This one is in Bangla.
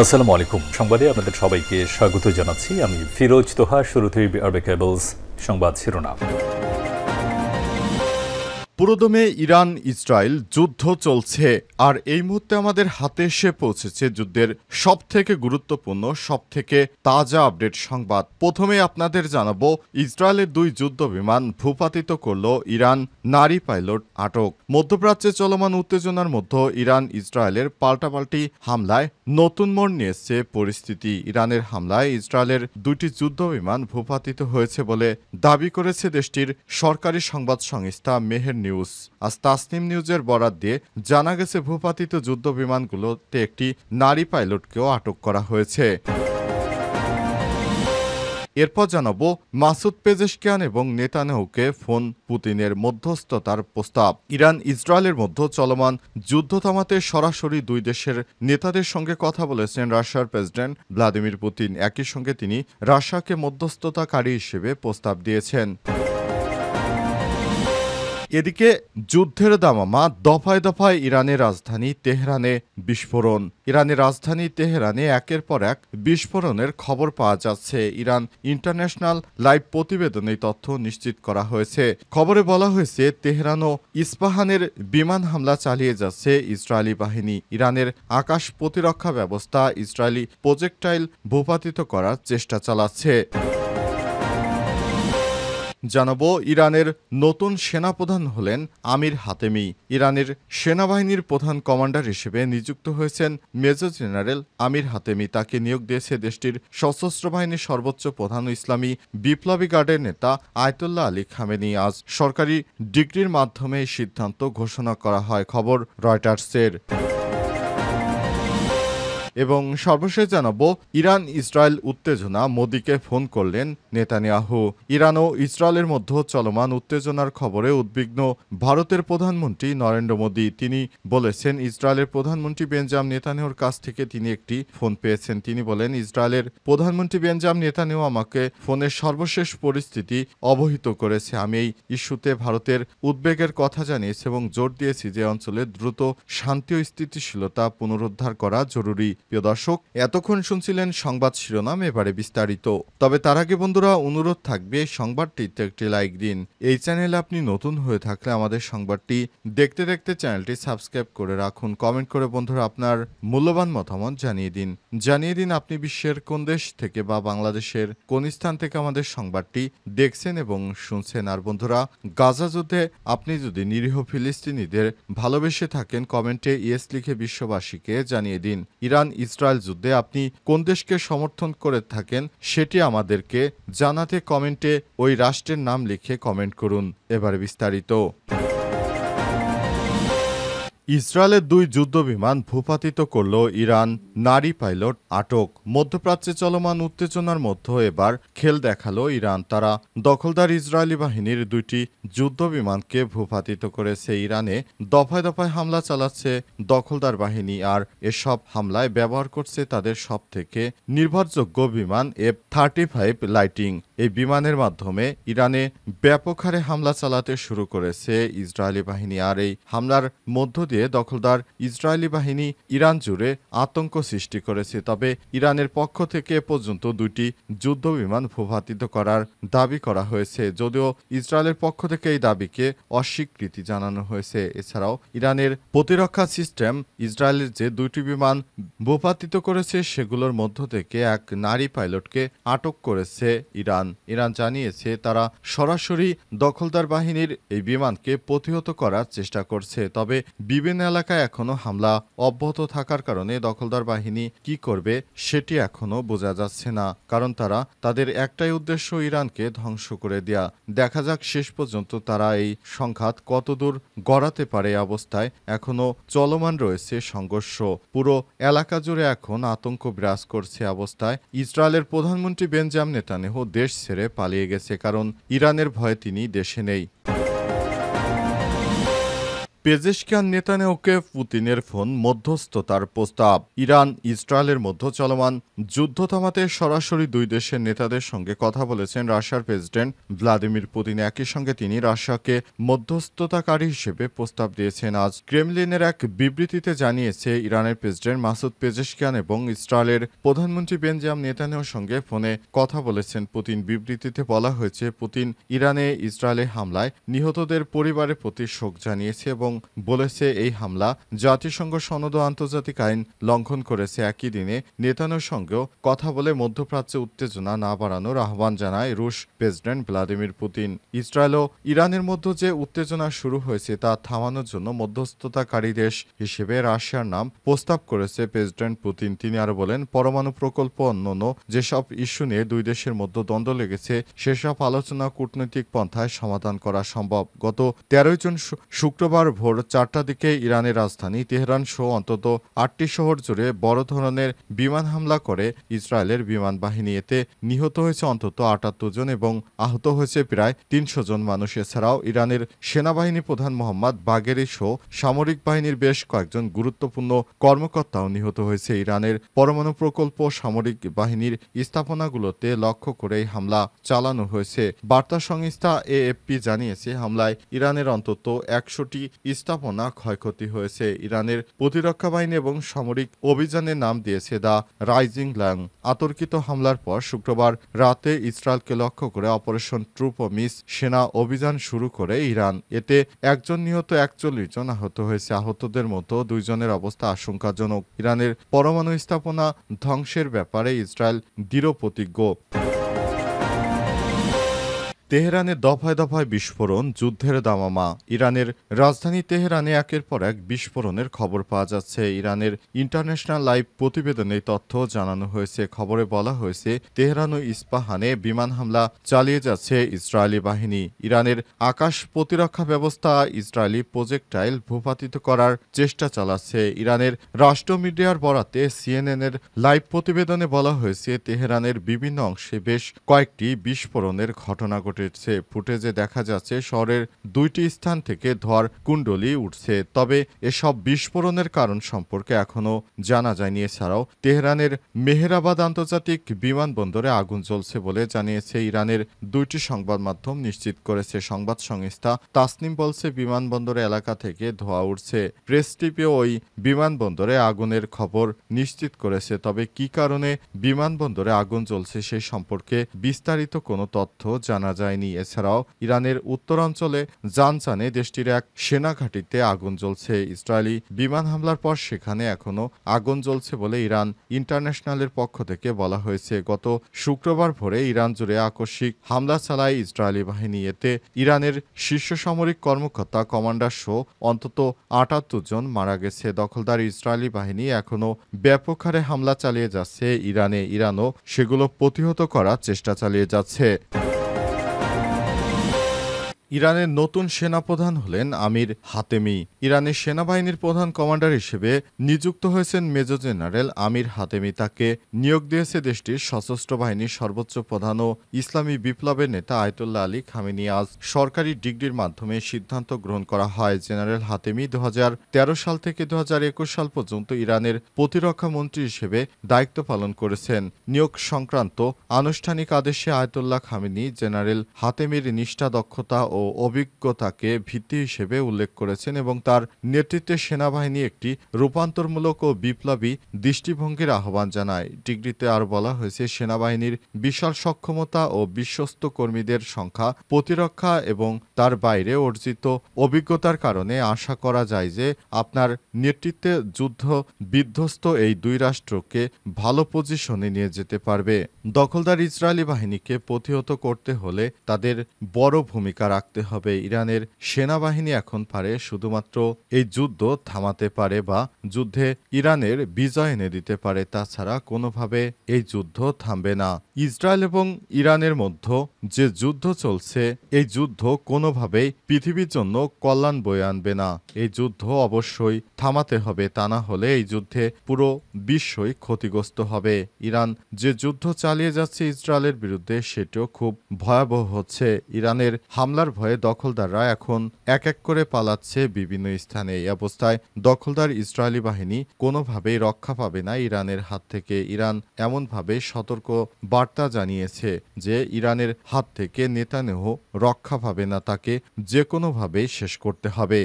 আসসালামু আলাইকুম। সংবাদে আপনাদের সবাইকে স্বাগত জানাচ্ছি। আমি ফিরোজ তোহা। শুরুতেই আরবে কেবলস সংবাদ শিরোনাম। পুরোদমে ইরান ইসরায়েল যুদ্ধ চলছে, আর এই মুহূর্তে আমাদের হাতে এসে পৌঁছেছে যুদ্ধের সবথেকে গুরুত্বপূর্ণ, সবথেকে তাজা আপডেট সংবাদ। প্রথমে আপনাদের জানাবো, ইসরায়েলের 2 যুদ্ধ বিমান ভূপাতিত করল ইরান, নারী পাইলট আটক। মধ্যপ্রাচ্যে চলমান উত্তেজনার মধ্যে ইরান ইসরায়েলের পাল্টাপাল্টি হামলায় নতুন মোড় নিয়েছে পরিস্থিতি। ইরানের হামলায় ইসরায়েলের 2টি যুদ্ধ বিমান ভূপাতিত হয়েছে বলে দাবি করেছে দেশটির সরকারি সংবাদ সংস্থা মেহের নিউজ। আজ তাসনিম নিউজের বরাত দিয়ে জানা গেছে, ভূপাতিত যুদ্ধ বিমানগুলোতে একটি নারী পাইলটকেও আটক করা হয়েছে। এরপর জানাবো, মাসুদ পেজেশকিয়ান এবং নেতানিয়াহুকে ফোন, পুতিনের মধ্যস্থতার প্রস্তাব। ইরান ইসরায়েলের মধ্যে চলমান যুদ্ধ থামাতে সরাসরি 2 দেশের নেতাদের সঙ্গে কথা বলেছেন রাশিয়ার প্রেসিডেন্ট ভ্লাদিমির পুতিন। একই সঙ্গে তিনি রাশিয়াকে মধ্যস্থতাকারী হিসেবে প্রস্তাব দিয়েছেন। এদিকে যুদ্ধের দামামা, দফায় দফায় ইরানের রাজধানী তেহরানে বিস্ফোরণ। ইরানের রাজধানী তেহরানে একের পর এক বিস্ফোরণের খবর পাওয়া যাচ্ছে। ইরান ইন্টারন্যাশনাল লাইভ প্রতিবেদনে তথ্য নিশ্চিত করা হয়েছে। খবরে বলা হয়েছে, তেহরান ও ইস্পাহানের বিমান হামলা চালিয়ে যাচ্ছে ইসরায়েলি বাহিনী। ইরানের আকাশ প্রতিরক্ষা ব্যবস্থা ইসরায়েলি প্রজেক্টাইল ভূপাতিত করার চেষ্টা চালাচ্ছে। জানাবো, ইরানের নতুন সেনাপ্রধান হলেন আমির হাতেমি। ইরানের সেনাবাহিনীর প্রধান কমান্ডার হিসেবে নিযুক্ত হয়েছেন মেজর জেনারেল আমির হাতেমি। তাকে নিয়োগ দিয়েছে দেশটির সশস্ত্র বাহিনীর সর্বোচ্চ প্রধান ইসলামী বিপ্লবী গার্ডের নেতা আয়তুল্লাহ আলী খামেনি। আজ সরকারি ডিগ্রির মাধ্যমে এই সিদ্ধান্ত ঘোষণা করা হয়, খবর রয়টার্সের। এবং সর্বশেষ জানাবো, ইরান ইসরায়েল উত্তেজনা, মোদিকে ফোন করলেন নেতানিয়াহু। ইরান ও ইসরায়েলের মধ্যে চলমান উত্তেজনার খবরে উদ্বিগ্ন ভারতের প্রধানমন্ত্রী নরেন্দ্র মোদি। তিনি বলেছেন, ইসরায়েলের প্রধানমন্ত্রী বেঞ্জামিন নেতানিয়াহুর কাছ থেকে তিনি একটি ফোন পেয়েছেন। তিনি বলেন, ইসরায়েলের প্রধানমন্ত্রী বেঞ্জামিন নেতানিয়াহু আমাকে ফোনের সর্বশেষ পরিস্থিতি অবহিত করেছে। আমি এই ইস্যুতে ভারতের উদ্বেগের কথা জানিয়েছি এবং জোর দিয়েছি যে অঞ্চলে দ্রুত শান্তি ও স্থিতিশীলতা পুনরুদ্ধার করা জরুরি। প্রিয় দর্শক, এতক্ষণ শুনছিলেন সংবাদ শিরোনাম, এবারে বিস্তারিত। তবে তার আগে বন্ধুরা, অনুরোধ থাকবে সংবাদটিতে একটি লাইক দিন। এই চ্যানেলে আপনি নতুন হয়ে থাকলে আমাদের সংবাদটি দেখতে দেখতে চ্যানেলটি সাবস্ক্রাইব করে রাখুন। কমেন্ট করে বন্ধুরা আপনার মূল্যবান মতামত জানিয়ে দিন আপনি বিশ্বের কোন দেশ থেকে বা বাংলাদেশের কোন স্থান থেকে আমাদের সংবাদটি দেখছেন এবং শুনছেন। আর বন্ধুরা, গাজা যুদ্ধে আপনি যদি নিরীহ ফিলিস্তিনিদের ভালোবেসে থাকেন, কমেন্টে ইয়েস লিখে বিশ্ববাসীকে জানিয়ে দিন। ইরান ইসরায়েল যুদ্ধে আপনি কোন দেশকে সমর্থন করে থাকেন সেটি আমাদেরকে জানাতে কমেন্টে ওই রাষ্ট্রের নাম লিখে কমেন্ট করুন। এবারে বিস্তারিত। ইসরায়েলের 2 যুদ্ধ বিমান ভূপাতিত করল ইরান, নারী পাইলট আটক। মধ্যপ্রাচ্যে চলমান উত্তেজনার মধ্যে এবার খেল দেখালো ইরান। তারা দখলদার ইসরায়েলি বাহিনীর 2টি যুদ্ধ বিমানকে ভূপাতিত করেছে। ইরানে দফায় দফায় হামলা চালাচ্ছে দখলদার বাহিনী, আর এসব হামলায় ব্যবহার করছে তাদের সবথেকে নির্ভরযোগ্য বিমান F-35 লাইটিং। এই বিমানের মাধ্যমে ইরানে ব্যাপক হারে হামলা চালাতে শুরু করেছে ইসরায়েলি বাহিনী। আর এই হামলার মধ্য দিয়ে দখলদার ইসরায়েলি বাহিনী ইরান জুড়ে আতঙ্ক সৃষ্টি করেছে। তবে ইরানের পক্ষ থেকে পর্যন্ত 2টি যুদ্ধ বিমান ভূপাতিত করার দাবি করা হয়েছে, যদিও ইসরায়েলের পক্ষ থেকে এই দাবিকে অস্বীকৃতি জানানো হয়েছে। এছাড়াও ইরানের প্রতিরক্ষা সিস্টেম ইসরায়েলের যে 2টি বিমান ভূপাতিত করেছে সেগুলোর মধ্য থেকে এক নারী পাইলটকে আটক করেছে ইরান জানিয়েছে, তারা সরাসরি দখলদার বাহিনীর এই বিমানকে প্রতিহত করার চেষ্টা করছে। তবে বিভিন্ন এলাকায় এখনো হামলা অব্যাহত থাকার কারণে দখলদার বাহিনী কি করবে সেটি এখনো বোঝা যাচ্ছে না, কারণ তারা তাদের একটাই উদ্দেশ্য, ইরানকে ধ্বংস করে দেয়া। দেখা যাক শেষ পর্যন্ত তারা এই সংঘাত কতদূর গড়াতে পারে। অবস্থায় এখনো চলমান রয়েছে সংঘর্ষ, পুরো এলাকা জুড়ে এখন আতঙ্ক বিরাজ করছে। অবস্থায় ইসরায়েলের প্রধানমন্ত্রী বেঞ্জামিন নেতানিয়াহু দেশ ছেড়ে পালিয়ে গেছে, কারণ ইরানের ভয়ে তিনি দেশে নেই। পেজেশকিয়ান নেতানিয়াহুকে পুতিনের ফোন মধ্যস্থতার প্রস্তাব। ইরান ইসরায়েলের মধ্যে চলমান যুদ্ধ থামাতে সরাসরি দুই দেশের নেতাদের সঙ্গে কথা বলেছেন রাশিয়ার প্রেসিডেন্ট ভ্লাদিমির পুতিন। একই সঙ্গে তিনি রাশিয়াকে মধ্যস্থতাকারী হিসেবে প্রস্তাব দিয়েছেন। আজ ক্রেমলিনের এক বিবৃতিতে জানিয়েছে ইরানের প্রেসিডেন্ট মাসুদ পেজেশকিয়ান এবং ইসরায়েলের প্রধানমন্ত্রী বেঞ্জামিন নেতানিয়াহুর সঙ্গে ফোনে কথা বলেছেন পুতিন। বিবৃতিতে বলা হয়েছে, পুতিন ইরানে ইসরায়েলে হামলায় নিহতদের পরিবারের প্রতি শোক জানিয়েছে এবং বলেছে এই হামলা জাতিসংঘ সনদ ও আন্তর্জাতিক আইন লঙ্ঘন করেছে। একই দিনে নেতানিয়াহুর সঙ্গেও কথা বলে মধ্যপ্রাচ্যে উত্তেজনা না বাড়ানোর আহ্বান জানায় রুশ প্রেসিডেন্ট ভ্লাদিমির পুতিন। ইসরায়েল ও ইরানের মধ্যে যে উত্তেজনা শুরু হয়েছে তা থামানোর জন্য মধ্যস্থতাকারী দেশ হিসেবে রাশিয়ার নাম প্রস্তাব করেছে প্রেসিডেন্ট পুতিন। তিনি আরো বলেন, পরমাণু প্রকল্প অন্যান্য যেসব ইস্যু নিয়ে দুই দেশের মধ্যে দ্বন্দ্ব লেগেছে সেসব আলোচনা কূটনৈতিক পন্থায় সমাধান করা সম্ভব। গত 13 জুন শুক্রবার ভোর 4টার দিকে ইরানের রাজধানী তেহরান সহ অন্তত 8টি শহর জুড়ে বড় ধরনের বিমান হামলা করে ইসরায়েলের বিমান বাহিনী। এতে নিহত হয়েছে অন্তত 78 জন এবং আহত হয়েছে প্রায় 300 জন মানুষ। এছাড়াও ইরানের সেনাবাহিনী প্রধান মোহাম্মদ বাগেরি সহ সামরিক বাহিনীর বেশ কয়েকজন গুরুত্বপূর্ণ কর্মকর্তাও নিহত হয়েছে। ইরানের পরমাণু প্রকল্প সামরিক বাহিনীর স্থাপনাগুলোতে লক্ষ্য করে হামলা চালানো হয়েছে। বার্তা সংস্থা এএফপি জানিয়েছে, হামলায় ইরানের অন্তত 100টি স্থাপনা ক্ষয়ক্ষতি হয়েছে। ইরানের প্রতিরক্ষা বাহিনী এবং সামরিক অভিযানের নাম দিয়েছে দ্য রাইজিং লায়ন। অতর্কিত হামলার পর শুক্রবার রাতে ইসরায়েলকে লক্ষ্য করে অপারেশন ট্রু প্রমিস সেনা অভিযান শুরু করে ইরান। এতে একজন নিহত 41 জন আহত হয়েছে। আহতদের মধ্যে 2 জনের অবস্থা আশঙ্কাজনক। ইরানের পরমাণু স্থাপনা ধ্বংসের ব্যাপারে ইসরায়েল দৃঢ় প্রতিজ্ঞ। তেহরানে দফায় দফায় বিস্ফোরণ, যুদ্ধের দামামা। ইরানের রাজধানী তেহরানে একের পর এক বিস্ফোরণের খবর পাওয়া যাচ্ছে। ইরানের ইন্টারন্যাশনাল লাইভ প্রতিবেদনে তথ্য জানানো হয়েছে। খবরে বলা হয়েছে, তেহরান ও ইস্পাহানে বিমান হামলা চালিয়ে যাচ্ছে ইসরায়েলি বাহিনী। ইরানের আকাশ প্রতিরক্ষা ব্যবস্থা ইসরায়েলি প্রজেক্টাইল ভূপাতিত করার চেষ্টা চালাচ্ছে। ইরানের রাষ্ট্র মিডিয়ার বরাতে সিএনএনের লাইভ প্রতিবেদনে বলা হয়েছে, তেহরানের বিভিন্ন অংশে বেশ কয়েকটি বিস্ফোরণের ঘটনা ঘটেছে। ফুটেজে দেখা যাচ্ছে শহরের 2টি স্থান থেকে ধোঁয়ার কুণ্ডলী উঠছে। তবে এসব বিস্ফোরণের কারণ সম্পর্কে এখনও জানা যায়নি। এছাড়াও তেহরানের মেহেরাবাদ আন্তর্জাতিক বিমানবন্দরে আগুন জ্বলছে বলে জানিয়েছে ইরানের 2টি সংবাদ মাধ্যম নিশ্চিত করেছে। সংবাদ সংস্থা তাসনিম বলছে, বিমানবন্দর এলাকা থেকে ধোঁয়া উঠছে। প্রেস টিভিও ওই বিমানবন্দরে আগুনের খবর নিশ্চিত করেছে। তবে কী কারণে বিমানবন্দরে আগুন জ্বলছে সে সম্পর্কে বিস্তারিত কোনো তথ্য জানা যায়নি। এছাড়াও ইরানের উত্তরাঞ্চলে জানজানে দেশটির এক সেনা ঘাঁটিতে আগুন জ্বলছে। ইসরায়েলি বিমান হামলার পর সেখানে এখনও আগুন জ্বলছে বলে ইরান ইন্টারন্যাশনালের পক্ষ থেকে বলা হয়েছে। গত শুক্রবার ভোরে ইরান জুড়ে আকস্মিক হামলা চালায় ইসরায়েলি বাহিনী। এতে ইরানের শীর্ষ সামরিক কর্মকর্তা, কমান্ডার সহ অন্তত 78 জন মারা গেছে। দখলদার ইসরায়েলি বাহিনী এখনও ব্যাপক হারে হামলা চালিয়ে যাচ্ছে ইরানে। ইরানও সেগুলো প্রতিহত করার চেষ্টা চালিয়ে যাচ্ছে। ইরানের নতুন সেনাপ্রধান হলেন আমির হাতেমি। ইরানের সেনাবাহিনীর প্রধান কমান্ডার হিসেবে নিযুক্ত হয়েছেন মেজর জেনারেল আমির হাতেমি। তাকে নিয়োগ দিয়েছে দেশটির সশস্ত্র বাহিনীর সর্বোচ্চ প্রধান ও ইসলামী বিপ্লবের নেতা আয়াতুল্লাহ আলী খামেনি। আজ সরকারি ডিগ্রির মাধ্যমে সিদ্ধান্ত গ্রহণ করা হয়। জেনারেল হাতেমি 2013 সাল থেকে 2021 সাল পর্যন্ত ইরানের প্রতিরক্ষা মন্ত্রী হিসেবে দায়িত্ব পালন করেছেন। নিয়োগ সংক্রান্ত আনুষ্ঠানিক আদেশে আয়াতুল্লাহ খামেনি জেনারেল হাতেমির নিষ্ঠা, দক্ষতা ও অভিজ্ঞতাকে ভিত্তি হিসেবে উল্লেখ করেছেন এবং তার নেতৃত্বে সেনাবাহিনী একটি রূপান্তরমূলক ও বিপ্লবী দৃষ্টিভঙ্গির আহ্বান জানায়। ডিগ্রিতে আর বলা হয়েছে, সেনাবাহিনীর বিশাল সক্ষমতা ও বিশ্বস্ত কর্মীদের সংখ্যা, প্রতিরক্ষা এবং তার বাইরে অর্জিত অভিজ্ঞতার কারণে আশা করা যায় যে আপনার নেতৃত্বে যুদ্ধ বিধ্বস্ত এই দুই রাষ্ট্রকে ভালো পজিশনে নিয়ে যেতে পারবে। দখলদার ইসরায়েলি বাহিনীকে প্রতিহত করতে হলে তাদের বড় ভূমিকা রাখতে হবে। ইরানের সেনাবাহিনী এখন পারে শুধুমাত্র এই যুদ্ধ থামাতে পারে বা যুদ্ধে ইরানের বিজয় এনে দিতে পারে। তাছাড়া কোনোভাবে এই যুদ্ধ থামবে না। ইসরায়েল এবং ইরানের মধ্যে যে যুদ্ধ চলছে, এই যুদ্ধ কোনোভাবেই পৃথিবীর জন্য কল্যাণ বয়ে আনবে না। এই যুদ্ধ অবশ্যই থামাতে হবে, তা না হলে এই যুদ্ধে পুরো বিশ্বই ক্ষতিগ্রস্ত হবে। ইরান যে যুদ্ধ চালিয়ে যাচ্ছে ইসরায়েলের বিরুদ্ধে, সেটিও খুব ভয়াবহ হচ্ছে। ইরানের হামলার ভয়ে দখলদাররা এখন এক এক করে পালাচ্ছে বিভিন্ন স্থানে। এই অবস্থায় দখলদার ইসরায়েলি বাহিনী কোনোভাবেই রক্ষা পাবে না ইরানের হাত থেকে। ইরান এমনভাবে সতর্ক বার্তা জানিয়েছে যে ইরানের হাত থেকে নেতানিয়াহু রক্ষা পাবে না, তাকে যে কোনোভাবেই শেষ করতে হবে।